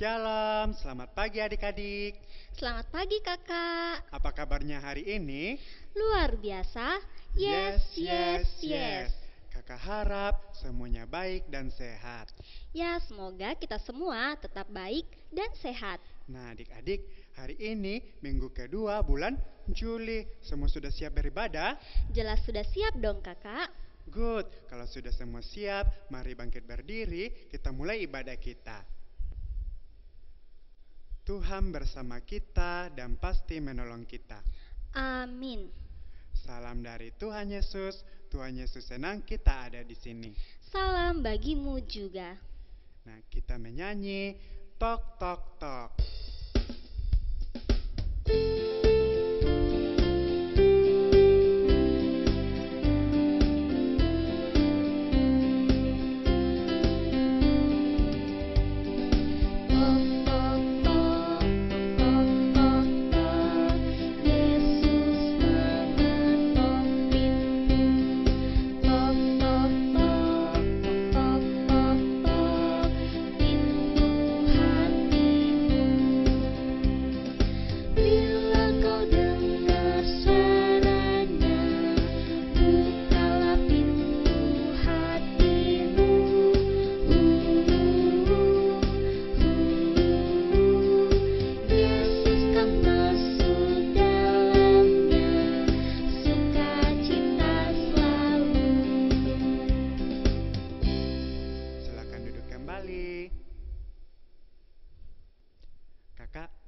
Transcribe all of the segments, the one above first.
Shalom, selamat pagi adik-adik. Selamat pagi kakak. Apa kabarnya hari ini? Luar biasa. Yes. Kakak harap semuanya baik dan sehat. Ya, semoga kita semua tetap baik dan sehat. Nah adik-adik, hari ini minggu kedua bulan Juli. Semua sudah siap beribadah? Jelas sudah siap dong kakak. Good, kalau sudah semua siap, mari bangkit berdiri, kita mulai ibadah kita. Tuhan bersama kita dan pasti menolong kita. Amin. Salam dari Tuhan Yesus. Tuhan Yesus senang kita ada di sini. Salam bagimu juga. Nah, kita menyanyi tok tok tok.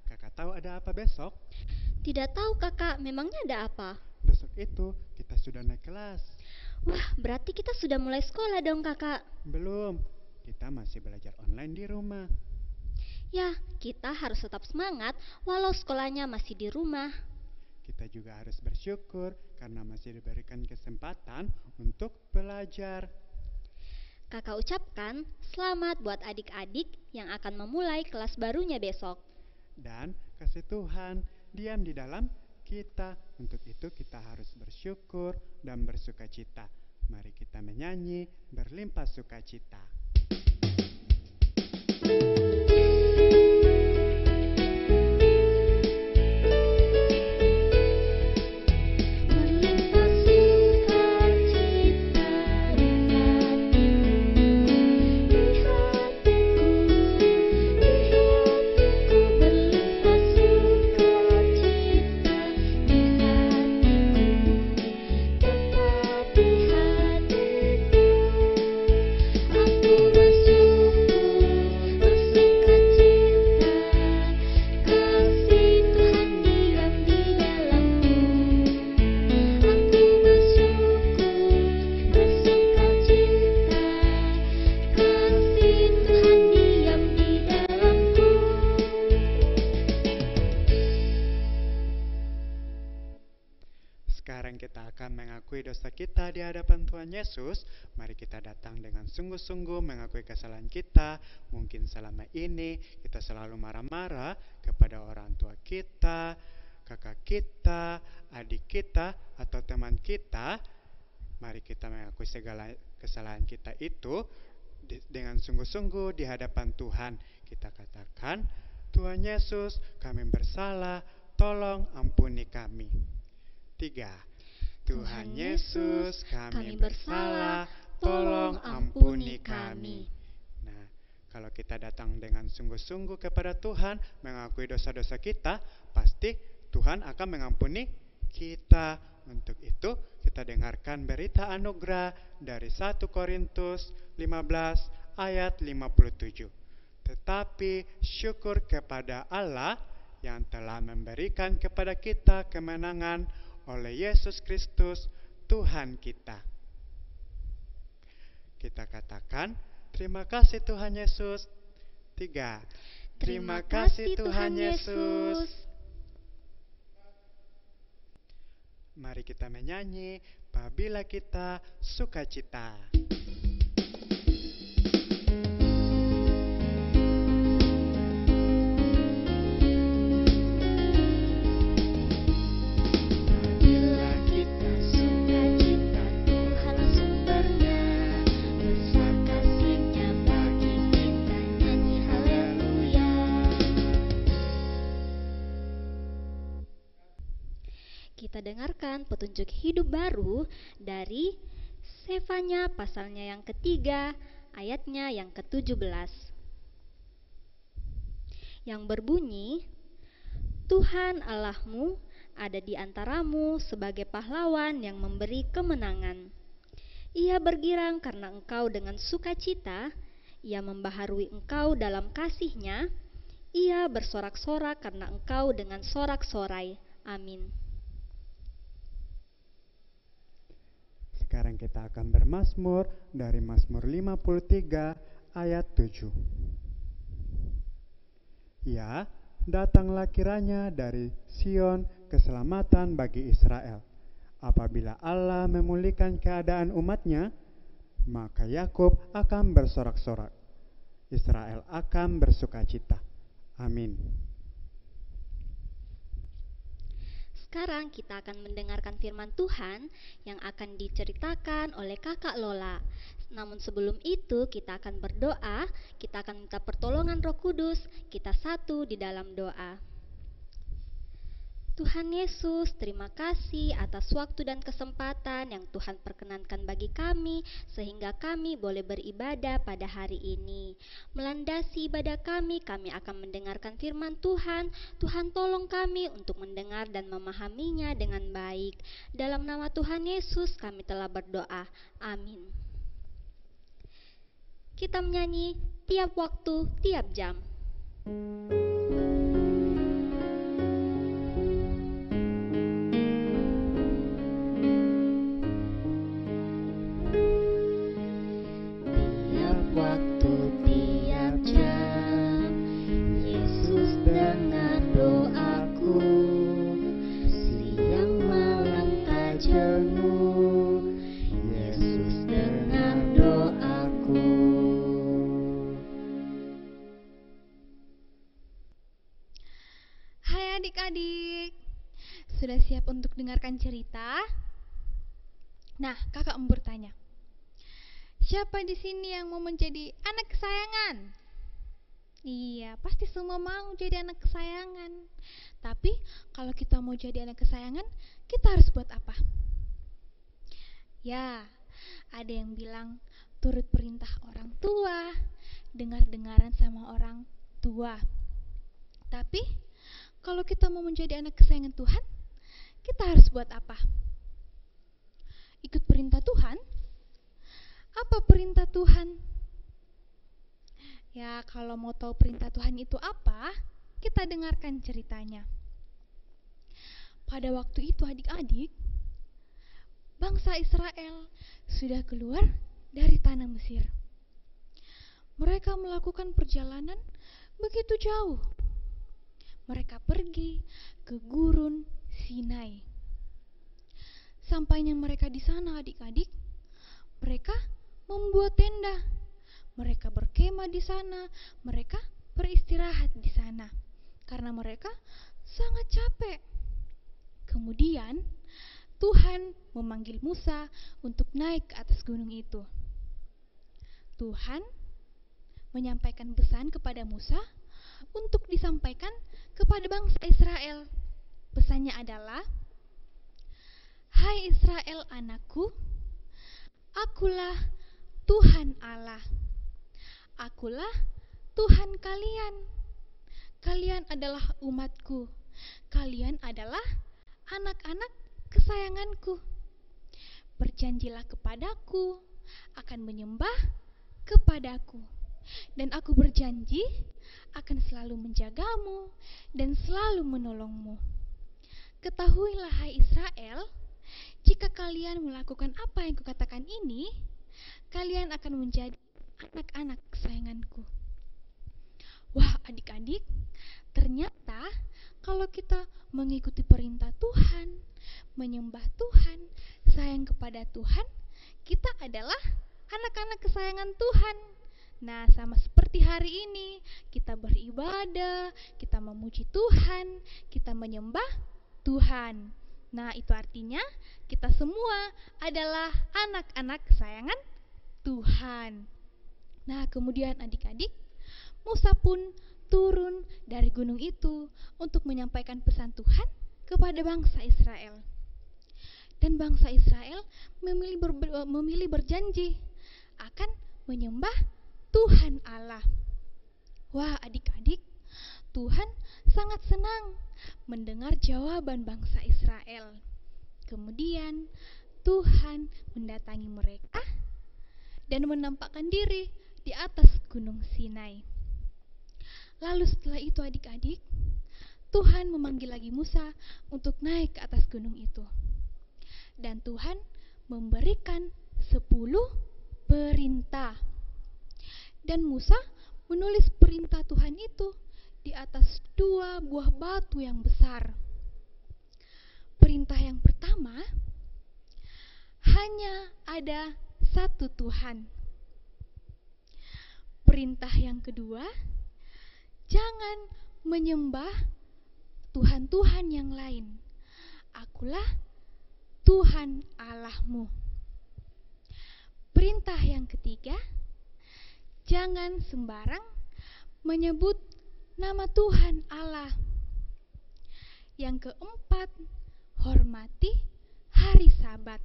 Kakak tahu ada apa besok? Tidak tahu kakak, memangnya ada apa? Besok itu kita sudah naik kelas. Wah, berarti kita sudah mulai sekolah dong kakak. Belum, kita masih belajar online di rumah. Ya, kita harus tetap semangat walau sekolahnya masih di rumah. Kita juga harus bersyukur karena masih diberikan kesempatan untuk belajar. Kakak ucapkan selamat buat adik-adik yang akan memulai kelas barunya besok. Dan kasih Tuhan diam di dalam kita. Untuk itu kita harus bersyukur dan bersukacita. Mari kita menyanyi berlimpah sukacita. Sekarang kita akan mengakui dosa kita di hadapan Tuhan Yesus. Mari kita datang dengan sungguh-sungguh mengakui kesalahan kita. Mungkin selama ini kita selalu marah-marah kepada orang tua kita, kakak kita, adik kita, atau teman kita. Mari kita mengakui segala kesalahan kita itu dengan sungguh-sungguh di hadapan Tuhan. Kita katakan, Tuhan Yesus, kami bersalah, tolong ampuni kami. 3. Tuhan Yesus, kami bersalah, tolong ampuni kami. Nah, kalau kita datang dengan sungguh-sungguh kepada Tuhan, mengakui dosa-dosa kita, pasti Tuhan akan mengampuni kita. Untuk itu, kita dengarkan berita anugerah dari 1 Korintus 15 ayat 57. Tetapi syukur kepada Allah yang telah memberikan kepada kita kemenangan oleh Yesus Kristus Tuhan kita. Kita katakan, terima kasih Tuhan Yesus. 3. Terima kasih Tuhan Yesus. Mari kita menyanyi, apabila kita sukacita. Besar kasih-Nya bagi kita, nyanyi haleluya. memberikan petunjuk hidup baru dari Sefanya pasalnya yang ketiga, ayatnya yang ke-17. Yang berbunyi, Tuhan Allahmu ada di antaramu sebagai pahlawan yang memberi kemenangan. Ia bergirang karena engkau dengan sukacita, ia membaharui engkau dalam kasih-Nya, ia bersorak-sorak karena engkau dengan sorak-sorai. Amin. Sekarang kita akan bermazmur dari Mazmur 53 ayat 7. Ya, datanglah kiranya dari Sion keselamatan bagi Israel. Apabila Allah memulihkan keadaan umat-Nya, maka Yakub akan bersorak-sorak, Israel akan bersukacita. Amin. Sekarang kita akan mendengarkan firman Tuhan yang akan diceritakan oleh Kakak Lola. Namun sebelum itu kita akan berdoa, kita akan minta pertolongan Roh Kudus, kita satu di dalam doa. Tuhan Yesus, terima kasih atas waktu dan kesempatan yang Tuhan perkenankan bagi kami sehingga kami boleh beribadah pada hari ini. Melandasi ibadah kami akan mendengarkan firman Tuhan. Tuhan tolong kami untuk mendengar dan memahaminya dengan baik. Dalam nama Tuhan Yesus kami telah berdoa. Amin. Kita menyanyi tiap waktu, tiap jam. Adik-adik, sudah siap untuk dengarkan cerita? Nah, kakak mau bertanya, siapa di sini yang mau menjadi anak kesayangan? Iya, pasti semua mau jadi anak kesayangan. Tapi kalau kita mau jadi anak kesayangan, kita harus buat apa? Ya, ada yang bilang turut perintah orang tua, dengar-dengaran sama orang tua. Tapi kalau kita mau menjadi anak kesayangan Tuhan, kita harus buat apa? Ikut perintah Tuhan? Apa perintah Tuhan? Ya, kalau mau tahu perintah Tuhan itu apa, kita dengarkan ceritanya. Pada waktu itu adik-adik, bangsa Israel sudah keluar dari tanah Mesir. Mereka melakukan perjalanan begitu jauh. Mereka pergi ke gurun Sinai. Sampainya mereka di sana adik-adik, mereka membuat tenda. Mereka berkemah di sana, mereka beristirahat di sana karena mereka sangat capek. Kemudian Tuhan memanggil Musa untuk naik ke atas gunung itu. Tuhan menyampaikan pesan kepada Musa untuk disampaikan kepada bangsa Israel. Pesannya adalah, "Hai Israel anakku, akulah Tuhan Allah. Akulah Tuhan kalian. Kalian adalah umatku. Kalian adalah anak-anak kesayanganku. Berjanjilah kepadaku akan menyembah kepadaku. Dan aku berjanji akan selalu menjagamu dan selalu menolongmu. Ketahuilah hai Israel, jika kalian melakukan apa yang kukatakan ini, kalian akan menjadi anak-anak kesayanganku." Wah adik-adik, ternyata kalau kita mengikuti perintah Tuhan, menyembah Tuhan, sayang kepada Tuhan, kita adalah anak-anak kesayangan Tuhan. Nah, sama seperti hari ini, kita beribadah, kita memuji Tuhan, kita menyembah Tuhan. Nah, itu artinya kita semua adalah anak-anak kesayangan Tuhan. Nah, kemudian adik-adik, Musa pun turun dari gunung itu untuk menyampaikan pesan Tuhan kepada bangsa Israel. dan bangsa Israel memilih berjanji akan menyembah Tuhan Allah. Wah, adik-adik, Tuhan sangat senang mendengar jawaban bangsa Israel. Kemudian Tuhan mendatangi mereka dan menampakkan diri di atas gunung Sinai. Lalu setelah itu adik-adik, Tuhan memanggil lagi Musa untuk naik ke atas gunung itu. Dan Tuhan memberikan 10 perintah. Dan Musa menulis perintah Tuhan itu di atas 2 buah batu yang besar. Perintah yang pertama, hanya ada satu Tuhan. Perintah yang kedua, jangan menyembah Tuhan-Tuhan yang lain. Akulah Tuhan Allahmu. Perintah yang ketiga, jangan sembarang menyebut nama Tuhan Allah. Yang keempat, hormati hari Sabat.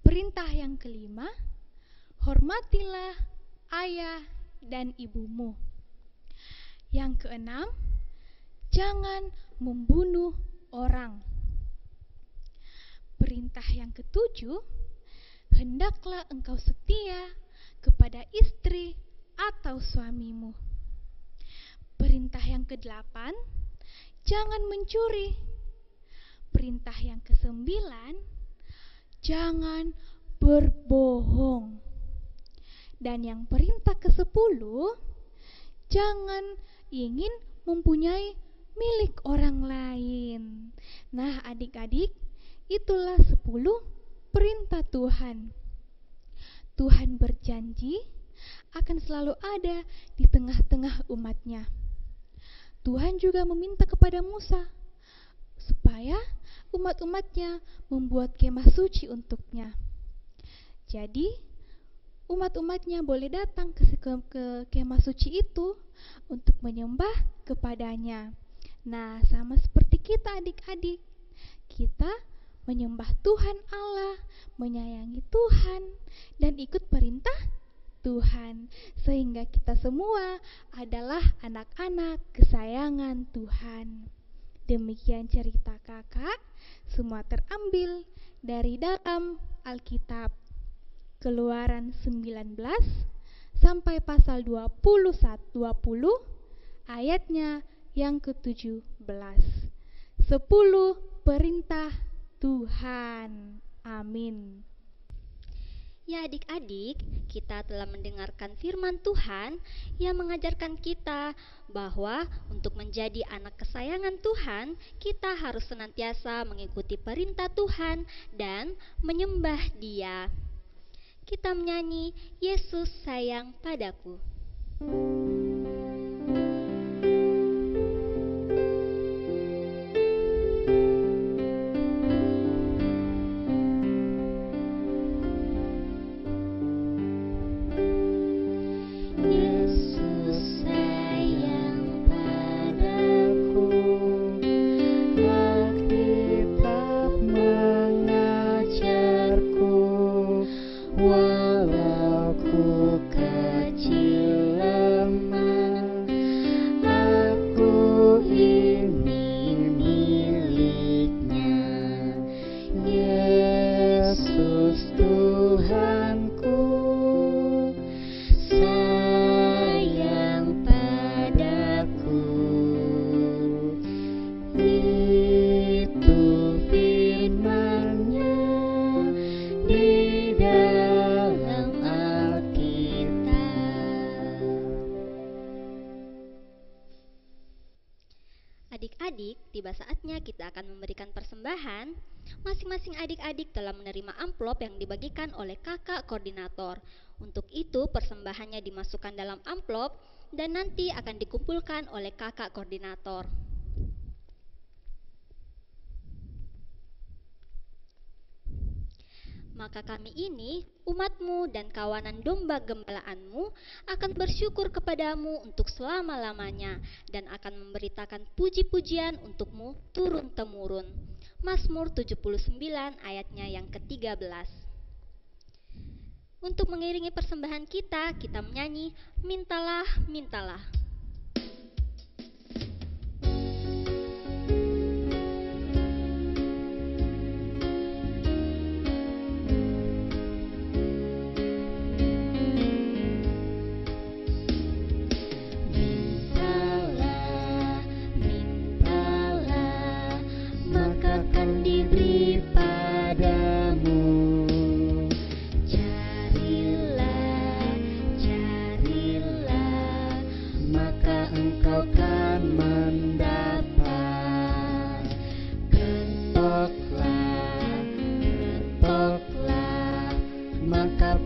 Perintah yang kelima, hormatilah ayah dan ibumu. Yang keenam, jangan membunuh orang. Perintah yang ketujuh, hendaklah engkau setia kepada istri atau suamimu. Perintah yang kedelapan, jangan mencuri. Perintah yang kesembilan, jangan berbohong. Dan yang perintah ke-10, jangan ingin mempunyai milik orang lain. Nah, adik-adik, itulah 10 perintah Tuhan. Tuhan berjanji akan selalu ada di tengah-tengah umatnya. Tuhan juga meminta kepada Musa supaya umat-umatnya membuat kemah suci untuknya. Jadi, umat-umatnya boleh datang ke kemah suci itu untuk menyembah kepadanya. Nah, sama seperti kita adik-adik, kita menyembah Tuhan Allah, menyayangi Tuhan, dan ikut perintah Tuhan, sehingga kita semua adalah anak-anak kesayangan Tuhan. Demikian cerita kakak, semua terambil dari dalam Alkitab. Keluaran 19 sampai pasal 20 ayatnya yang ke-17. 10 perintah Tuhan. Amin. Ya adik-adik, kita telah mendengarkan firman Tuhan yang mengajarkan kita bahwa untuk menjadi anak kesayangan Tuhan, kita harus senantiasa mengikuti perintah Tuhan dan menyembah Dia. Kita menyanyi, Yesus sayang padaku. Adik-adik, tiba saatnya kita akan memberikan persembahan. Masing-masing adik-adik telah menerima amplop yang dibagikan oleh kakak koordinator. Untuk itu, persembahannya dimasukkan dalam amplop dan nanti akan dikumpulkan oleh kakak koordinator. Maka kami ini, umatmu dan kawanan domba gembalaanmu, akan bersyukur kepadamu untuk selama-lamanya dan akan memberitakan puji-pujian untukmu turun-temurun. Mazmur 79 ayatnya yang ke-13. Untuk mengiringi persembahan kita menyanyi Mintalah, Mintalah.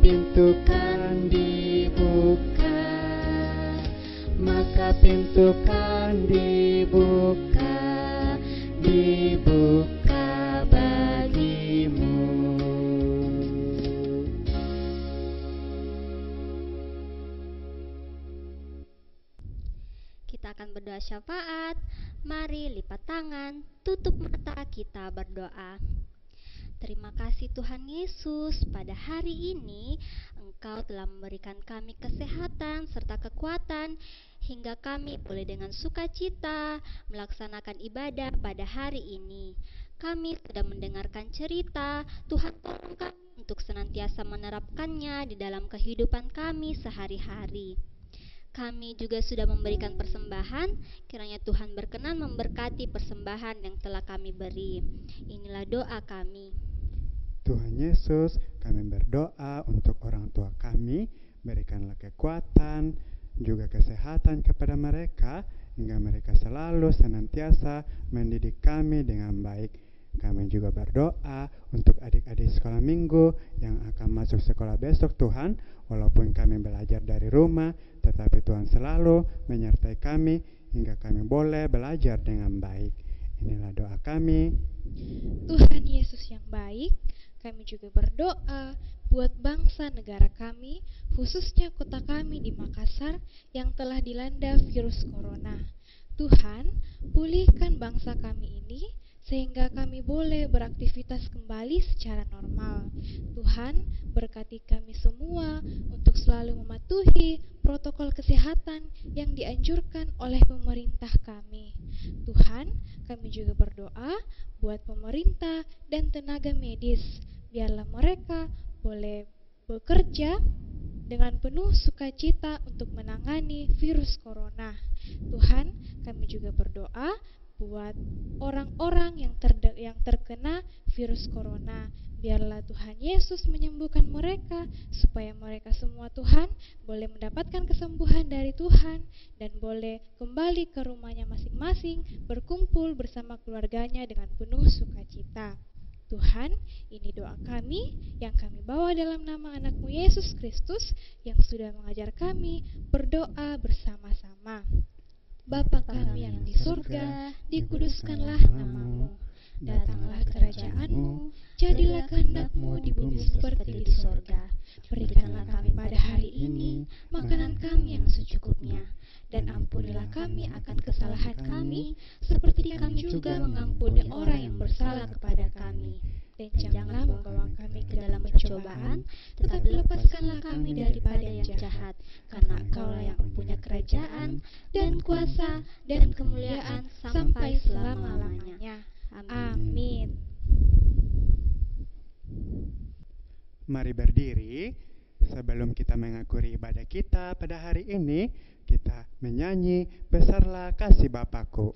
Pintu kan dibuka, maka pintu kan dibuka, dibuka bagimu. Kita akan berdoa syafaat. Mari lipat tangan, tutup mata, kita berdoa. Terima kasih Tuhan Yesus, pada hari ini Engkau telah memberikan kami kesehatan serta kekuatan hingga kami boleh dengan sukacita melaksanakan ibadah pada hari ini. Kami sudah mendengarkan cerita, Tuhan tolong kami untuk senantiasa menerapkannya di dalam kehidupan kami sehari-hari. Kami juga sudah memberikan persembahan, kiranya Tuhan berkenan memberkati persembahan yang telah kami beri. Inilah doa kami. Tuhan Yesus, kami berdoa untuk orang tua kami, berikanlah kekuatan, juga kesehatan kepada mereka, hingga mereka selalu senantiasa mendidik kami dengan baik. Kami juga berdoa untuk adik-adik sekolah minggu yang akan masuk sekolah besok Tuhan, walaupun kami belajar dari rumah, tetapi Tuhan selalu menyertai kami hingga kami boleh belajar dengan baik. Inilah doa kami. Tuhan Yesus yang baik, kami juga berdoa buat bangsa negara kami, khususnya kota kami di Makassar yang telah dilanda virus corona. Tuhan, pulihkan bangsa kami ini sehingga kami boleh beraktivitas kembali secara normal. Tuhan, berkati kami semua untuk selalu mematuhi protokol kesehatan yang dianjurkan oleh pemerintah kami. Tuhan, kami juga berdoa buat pemerintah dan tenaga medis, biarlah mereka boleh bekerja dengan penuh sukacita untuk menangani virus corona. Tuhan, kami juga berdoa buat orang-orang yang terkena virus corona. Biarlah Tuhan Yesus menyembuhkan mereka, supaya mereka semua Tuhan boleh mendapatkan kesembuhan dari Tuhan dan boleh kembali ke rumahnya masing-masing, berkumpul bersama keluarganya dengan penuh sukacita. Tuhan, ini doa kami yang kami bawa dalam nama anak-Mu Yesus Kristus yang sudah mengajar kami berdoa bersama-sama. Bapa kami yang di surga, dikuduskanlah nama-Mu. Datanglah kerajaan-Mu, jadilah kehendak-Mu di bumi seperti di surga. Berikanlah kami pada hari ini makanan kami yang secukupnya, dan ampunilah kami akan kesalahan kami, seperti kami juga mengampuni orang yang bersalah kepada kami. Dan janganlah membawa kami ke dalam pencobaan, tetapi lepaskanlah kami daripada yang jahat, karena Engkaulah yang mempunyai kerajaan, dan kuasa, dan kemuliaan sampai selama-lamanya. Amin. Mari berdiri. Sebelum kita mengakhiri ibadah kita pada hari ini, kita menyanyi Besarlah Kasih Bapakku.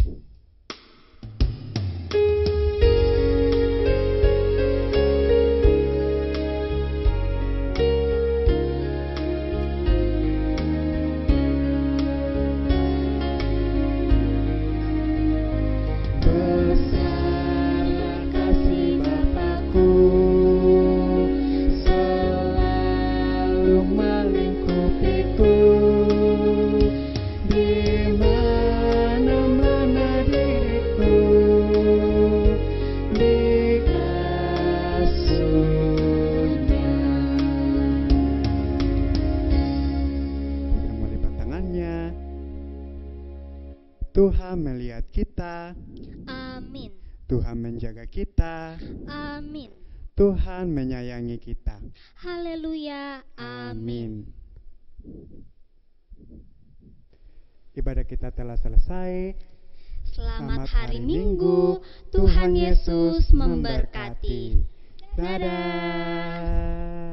Tuhan melihat kita. Amin. Tuhan menjaga kita. Amin. Tuhan menyayangi kita. Haleluya. Amin. Ibadah kita telah selesai. Selamat hari Minggu. Tuhan Yesus memberkati. Dadah.